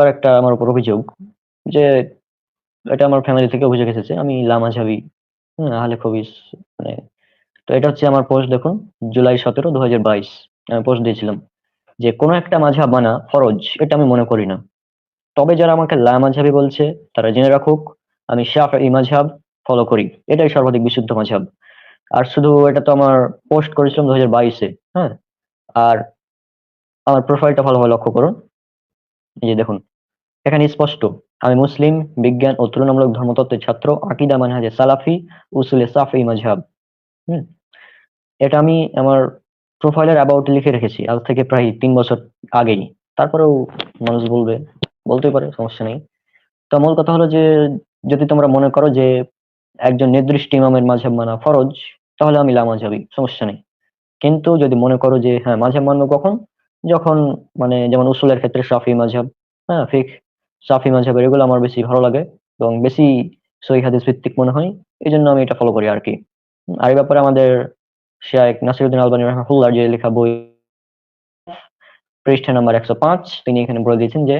আর একটা আমার উপর অভিযোগ যে এটা আমার ফ্যামিলি থেকে অভিযোগ এসেছে আমি লামাঝাবি। আহলে খবিস মানে। তো এটা হচ্ছে আমার পোস্ট দেখুন, জুলাই 17, 2022 আমি পোস্ট দিয়েছিলাম যে কোনো একটা মাঝহাব মানা ফরজ, এটা আমি মনে করি না। তবে যারা আমাকে লামাঝাবি বলছে তারা জেনে রাখুক আমি শাফিঈ মাযহাব ফলো করি, এটাই সর্বাধিক বিশুদ্ধ মাযহাব। আর শুধু এটা তো আমার পোস্ট করেছিলাম 2022-এ। হ্যাঁ, আর আমার প্রোফাইলটা ভালোভাবে লক্ষ্য করুন, এই যে দেখুন এখানে স্পষ্ট আমি মুসলিম, বিজ্ঞান ও তুলনামূলক ধর্মতত্ত্বের ছাত্র, আকীদা মানহাজে সালাফি, উসুলে সাফি মাযহাব। হুম এটা আমি আমার প্রোফাইলের অ্যাবাউট লিখে রেখেছি আজ থেকে প্রায় 3 বছর আগেই। তারপরেও মানুষ বলবে, বলতেই পারে, সমস্যা নেই। তো মূল কথা হলো যে যদি তোমরা মনে করো যে একজন নির্দিষ্ট ইমামের মাঝহাব মানা ফরজ, তাহলে আমি লামাঝাবি, সমস্যা নেই। কিন্তু যদি মনে করো যে হ্যাঁ মাঝহাব মানবো কখন, যখন মানে যেমন উসুলের ক্ষেত্রে শাফি মাযহাব, হ্যাঁ ফিকহ শাফি মাযহাবের, এগুলো আমার বেশি ভালো লাগে এবং বেশি সহিহ হাদিস ভিত্তিক মনে হয়, এই জন্য আমি এটা ফলো করি আর কি। আর এই ব্যাপারে আমাদের শাইখ নাসিরউদ্দিন আলবানী রাহিমাহুল্লাহ যে লেখা বই পৃষ্ঠা নাম্বার 105, তিনি এখানে বলে দিয়েছেন যে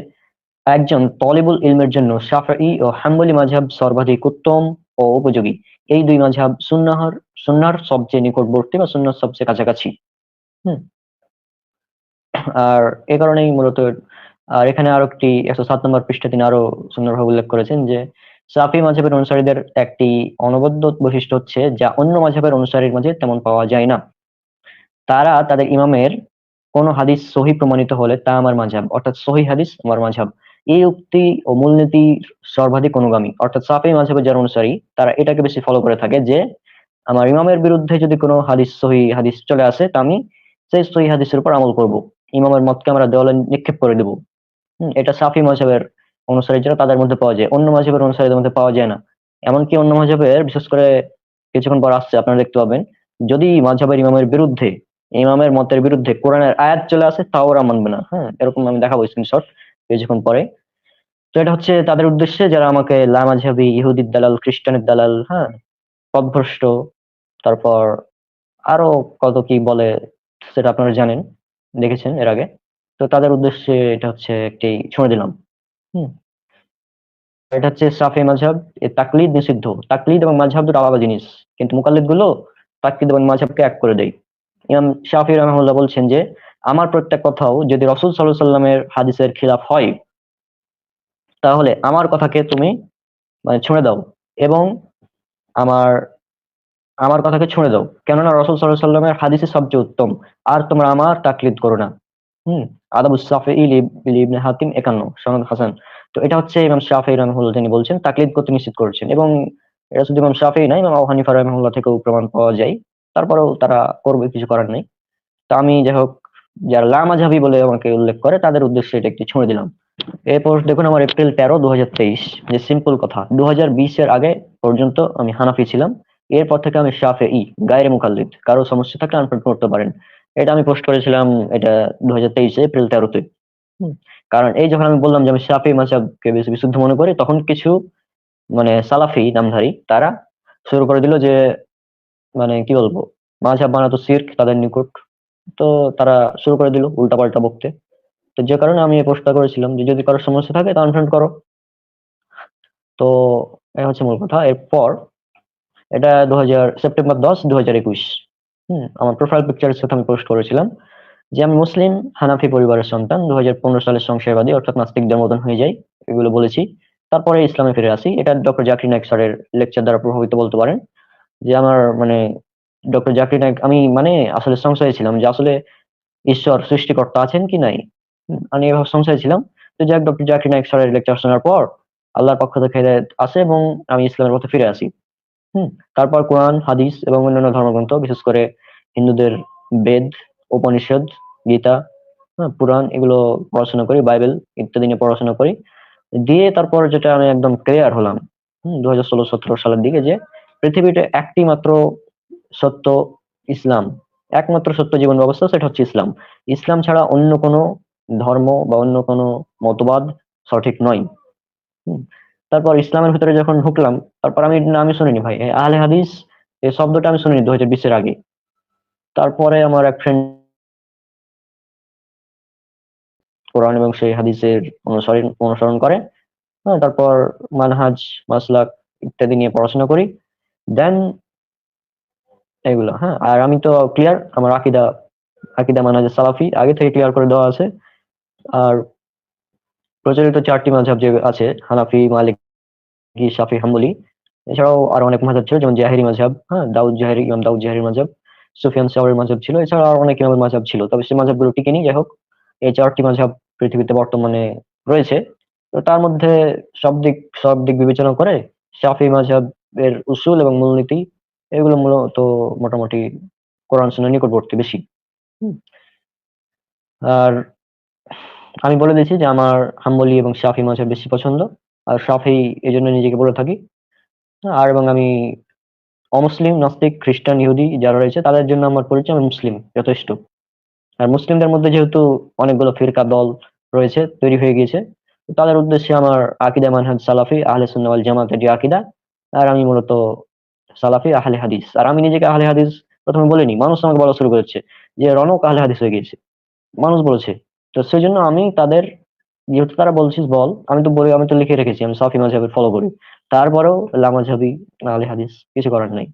একজন তলিবুল ইলমের জন্য শাফিঈ ও হাম্বলি মাযহাব সর্বাধিক উত্তম ও উপযোগী। এই দুই মাযহাব সুন্নাহর সবচেয়ে নিকটবর্তী বা সুন্নাহর সবচেয়ে কাছাকাছি। হুম আর এ কারণেই মূলত। আর এখানে আরো একটি 107 নম্বর পৃষ্ঠা তিনি আরো সুন্দরভাবে উল্লেখ করেছেন যে শাফি মাযহাবের অনুসারীদের একটি অনবদ্য বৈশিষ্ট্য হচ্ছে যা অন্য মাযহাবের অনুসারীর মাঝে তেমন পাওয়া যায় না। তারা তাদের ইমামের কোন হাদিস সহি প্রমাণিত হলে তা আমার মাযহাব, অর্থাৎ সহি হাদিস আমার মাযহাব। এই উক্তি ও মূলনীতির সর্বাধিক অনুগামী, অর্থাৎ শাফিঈ মাযহাবের যারা অনুসারী তারা এটাকে বেশি ফলো করে থাকে যে আমার ইমামের বিরুদ্ধে যদি কোনো হাদিস সহি হাদিস চলে আসে তা আমি সেই সহি হাদিসের উপর আমল করব, ইমামের মতকে আমরা দেওয়ালে নিক্ষেপ করে দেব। এটা শাফি মাযহাবের অনুসারী যারা তাদের মধ্যে পাওয়া যায়, অন্য মাযহাবের অনুসারীদের মধ্যে পাওয়া যায় না। এমনকি অন্য মাযহাবের বিশেষ করে কিছুক্ষণ পর আসছে আপনারা দেখতে পাবেন, যদি মাযহাবের ইমামের বিরুদ্ধে, ইমামের মতের বিরুদ্ধে কোরআনের আয়াত চলে আসে তাও ওরা মানবে না। হ্যাঁ, এরকম আমি দেখাবো স্ক্রিনশট কিছুক্ষণ পরে। তো এটা হচ্ছে তাদের উদ্দেশ্যে যারা আমাকে লামাঝহাবি, ইহুদির দালাল, খ্রিস্টানের দালাল, হ্যাঁ পথভ্রষ্ট, তারপর আরো কত কি বলে সেটা আপনারা জানেন, দেখেছেন এর আগে। তো তাদের উদ্দেশ্যে এটা হচ্ছে একটি ছুঁড়ে দিলাম। হুম এটা হচ্ছে শাফি মাযহাব। তাকলিদ নিষিদ্ধ, তাকলিদ এবং মাযহাব দুটো আলাদা জিনিস, কিন্তু মুকাল্লিদ গুলো তাকলিদ এবং মাযহাবকে এক করে দেয়। ইমাম শাফি রাহিমাহুল্লাহ বলছেন যে আমার প্রত্যেক কথাও যদি রাসূল সাল্লাল্লাহু আলাইহি সাল্লামের হাদিসের খিলাফ হয় তাহলে আমার কথাকে তুমি মানে ছুঁড়ে দাও, এবং আমার আমার কথাকে ছুঁড়ে দাও, কেননা রাসূল সাল্লাল্লাহু আলাইহি সাল্লামের হাদিসই সবচেয়ে উত্তম। আর তোমরা আমার তাকলিদ করো না। হুম আদাবুস শাফিঈ ইবনে হাতিম 51 সনদ হাসান। তো এটা হচ্ছে ইমাম শাফিঈ রাহিমাহুল্লাহ তিনি বলছেন, তাকলিদ করতে নিষেধ করেছেন। এবং এটা শুধু ইমাম শাফিঈ নয়, ইমাম আবু হানিফা রাহিমাহুল্লাহ থেকেও প্রমাণ পাওয়া যায়। তারপরেও তারা করবে, কিছু করার নেই। তো আমি যাই হোক, যারা লামাঝাবি বলে আমাকে উল্লেখ করে তাদের উদ্দেশ্যে এটা একটি ছুঁড়ে দিলাম। এরপর দেখুন আমার এপ্রিল 13, 2023, যে সিম্পল কথা, 2020-এর আগে পর্যন্ত আমি হানাফি ছিলাম। এরপর থেকে আমি শাফিঈ, গায়রে মুকাল্লিদ। কারো সমস্যা থাকলে আনফ্রেন্ড করতে পারেন। এটা আমি পোস্ট করেছিলাম, এটা 2023-এ এপ্রিল 13-তে। হুম, কারণ এই যখন আমি বললাম যে আমি শাফিঈ মাযহাবকে বেশি বিশুদ্ধ মনে করি, তখন কিছু মানে সালাফি নামধারী তারা শুরু করে দিল যে মানে কি বলবো, মাযহাব মানা তো শিরক তাদের নিকট। তো তারা শুরু করে দিল উল্টাপাল্টা বকতে। তো যে কারণে আমি এই পোস্টটা করেছিলাম যে যদি কারোর সমস্যা থাকে তা আনফ্রেন্ড করো। তো এটা হচ্ছে মূল কথা। এরপর এটা সেপ্টেম্বর 10, 2021। আমার প্রোফাইল পিকচারের সাথে আমি পোস্ট করেছিলাম যে আমি মুসলিম হানাফি পরিবারের সন্তান, 2015 সালের সংশয়বাদী অর্থাৎ নাস্তিকদের মতন হয়ে যাই, এগুলো বলেছি। তারপরে ইসলামে ফিরে আসি, এটা ডক্টর জাকির নায়েক স্যারের লেকচার দ্বারা প্রভাবিত বলতে পারেন। যে আমার মানে ডক্টর জাকির নায়েক, আমি মানে আসলে সংশয়ে ছিলাম যে আসলে ঈশ্বর সৃষ্টিকর্তা আছেন কি নাই। আমি এভাবে সংশয়ে ছিলাম। তো যাক, ডক্টর জাকির নায়েক স্যারের লেকচার শোনার পর আল্লাহর পক্ষ থেকে হেদায়েত আসে এবং আমি ইসলামের পথে ফিরে আসি। হুম তারপর কোরআন, হাদিস এবং অন্যান্য ধর্মগ্রন্থ, বিশেষ করে হিন্দুদের বেদ, উপনিষদ, গীতা, পুরাণ, এগুলো পড়াশোনা করি, বাইবেল ইত্যাদি নিয়ে পড়াশোনা করি। দিয়ে তারপর যেটা আমি একদম ক্লিয়ার হলাম 2016-17 সালের দিকে, যে পৃথিবীতে একটি মাত্র সত্য ইসলাম, একমাত্র সত্য জীবন ব্যবস্থা, সেটা হচ্ছে ইসলাম। ইসলাম ছাড়া অন্য কোনো ধর্ম বা অন্য কোনো মতবাদ সঠিক নয়। হুম। তারপর ইসলামের ভিতরে যখন ঢুকলাম, তারপর আমি নামই শুনিনি ভাই, এই আহলে হাদিস এই শব্দটা আমি শুনিনি 2020-এর আগে। তারপরে আমার এক ফ্রেন্ড কোরআন এবং সেই হাদিসের অনুসরণ করে। হ্যাঁ, তারপর মানহাজ, মাসলাক ইত্যাদি নিয়ে পড়াশোনা করি। দেন এগুলো, হ্যাঁ। আর আমি তো ক্লিয়ার, আমার আকীদা আকীদা মানহাজ সালাফি আগে থেকে ক্লিয়ার করে দেওয়া আছে। আর প্রচলিত 4টি মাযহাব যে আছে, হানাফি, মালিকি, শাফি, হাম্বলি, এছাড়াও আরো অনেক মাযহাব ছিল, যেমন জাহেরি মাযহাব, হ্যাঁ, ইমাম দাউদ জাহেরির মাযহাব, সুফিয়ান সাওরীর মাযহাব ছিল, এছাড়া আরো অনেক ইমামের মাযহাব ছিল। তবে সেই মাযহাবগুলো টিকে নেই। যাই হোক, এই 4টি মাযহাব পৃথিবীতে বর্তমানে রয়েছে। তো তার মধ্যে সব দিক বিবেচনা করে শাফি মাযহাবের উসুল এবং মূলনীতি এগুলো মূলত মোটামুটি কোরআন সুন্নাহর নিকটবর্তী বেশি। হুম। আর আমি বলে দিয়েছি যে আমার হাম্বলি এবং শাফি মাযহাব বেশি পছন্দ। আর শাফি এজন্য নিজেকে বলে থাকি। আর এবং আমি অমুসলিম, নাস্তিক, খ্রিস্টান, ইহুদি যারা রয়েছে তাদের জন্য আমার পরিচয় আমি মুসলিম যথেষ্ট। আর মুসলিমদের মধ্যে যেহেতু অনেকগুলো ফিরকা দল রয়েছে, তৈরি হয়ে গিয়েছে, তো তাদের উদ্দেশ্যে আমার আকীদা মানহাজ সালাফি আহলে সুন্নাহ ওয়াল জামাতের যে আকীদা। আর আমি মূলত সালাফি আহলে হাদিস। আর আমি নিজেকে আহলে হাদিস প্রথমে বলিনি, মানুষ আমাকে বলা শুরু করেছে যে রনক আহলে হাদিস হয়ে গিয়েছে, মানুষ বলেছে। তো সেই জন্য আমি তাদের, যেহেতু তারা বলছিস বল, আমি তো বলি, আমি তো লিখে রেখেছি আমি সাফি মাযহাবের ফলো করি। তারপরেও লামাঝাবি আহলে হাদিস, কিছু করার নাই।